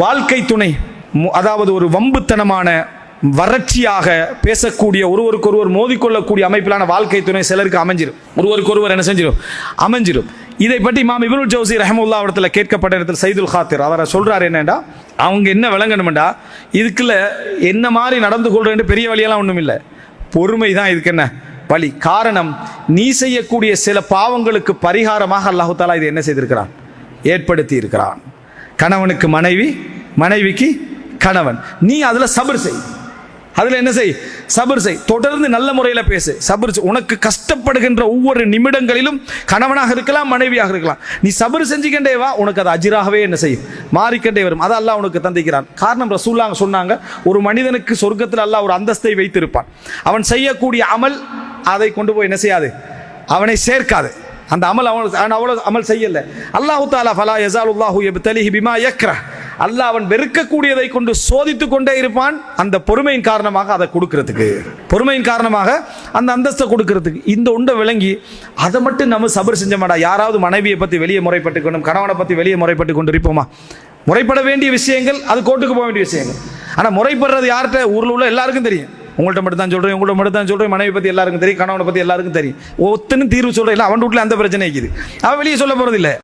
வாழ்க்கை துணை அதாவது ஒரு வம்புத்தனமான வறட்சியாக பேசக்கூடிய ஒருவருக்கொருவர் மோதிக்கொள்ளக்கூடிய அமைப்பிலான வாழ்க்கை துணை சிலருக்கு அமைஞ்சிடும். ஒருவருக்கொருவர் என்ன செஞ்சிடும்? அமைஞ்சிடும். இதை பற்றி இமாம் இப்னுல் ஜௌசி ரஹ்மத்துல்லாஹி இடத்துல கேட்கப்பட்ட இடத்துல சைதுல் காத்திர் அவர் சொல்றாரு என்னடா, அவங்க என்ன விளங்கணும்டா, இதுக்குள்ள என்ன மாதிரி நடந்து கொள்றேன்னு பெரிய வழியெல்லாம் ஒன்றும் இல்லை, பொறுமை தான் இதுக்கு என்ன வழி. காரணம், நீ செய்யக்கூடிய சில பாவங்களுக்கு பரிகாரமாக அல்லாஹு தாலா இது என்ன செய்திருக்கிறான், ஏற்படுத்தி இருக்கிறான். கணவனுக்கு மனைவி, மனைவிக்கு கணவன், நீ அதுல சபர் செய், அதுல என்ன செய், சபர் செய், தொடர்ந்து நல்ல முறையில் பேசு, சபர் செய். உனக்கு கஷ்டப்படுகின்ற ஒவ்வொரு நிமிடங்களிலும் கணவனாக இருக்கலாம், மனைவியாக இருக்கலாம், நீ சபர் செஞ்சுக்கின்றே வா, உனக்கு அது அஜிராகவே என்ன செய்யும், மாறிக்கொண்டே வரும். அதை அல்லாஹ் உனக்கு தந்திக்கிறான். காரணம், ரசூலுல்லாஹ் சொன்னாங்க, ஒரு மனிதனுக்கு சொர்க்கத்தில் அல்லாஹ் ஒரு அந்தஸ்தை வைத்திருப்பான். அவன் செய்யக்கூடிய அமல் அதை கொண்டு போய் என்ன செய்யாது, அவனை சேர்க்காது. அந்த அமல் அவன் அவ்வளவு அமல் செய்யல. அல்லாஹு தஆலா ஃபலா யஸாலுல்லாஹு யப்தலிஹி பிமா யக்ரஹ், அல்லாஹ் அவன் வெறுக்கக்கூடியதை கொண்டு சோதித்துக் கொண்டே இருப்பான். அந்த பொறுமையின் காரணமாக அதை கொடுக்கிறதுக்கு, பொறுமையின் காரணமாக அந்த அந்தஸ்தை கொடுக்கிறதுக்கு. இந்த உண்டை விளங்கி அதை மட்டும் நம்ம சபர் செஞ்ச மாட்டா. யாராவது மனைவியை பற்றி வெளியே முறைப்பட்டு கொண்டும் கணவனை பற்றி வெளியே முறைப்பட்டு கொண்டு இருப்போமா? முறைப்பட வேண்டிய விஷயங்கள் அது கோர்ட்டுக்கு போக வேண்டிய விஷயங்கள். ஆனால் முறைப்படுறது யார்கிட்ட? ஊரில் உள்ள எல்லாருக்கும் தெரியும். உங்கள்கிட்ட மட்டும் தான் சொல்கிறேன், உங்கள்கிட்ட மட்டும் தான் சொல்கிறேன். மனைவி பற்றி எல்லாருக்கும் தெரியும், கணவனை பற்றி எல்லாருக்கும் தெரியும். ஒத்தனும் தீர்வு சொல்கிறேன், இல்லை அவன் வீட்டில் அந்த பிரச்சனை இருக்குது, அவன் வெளியே சொல்ல போகிறது இல்லை.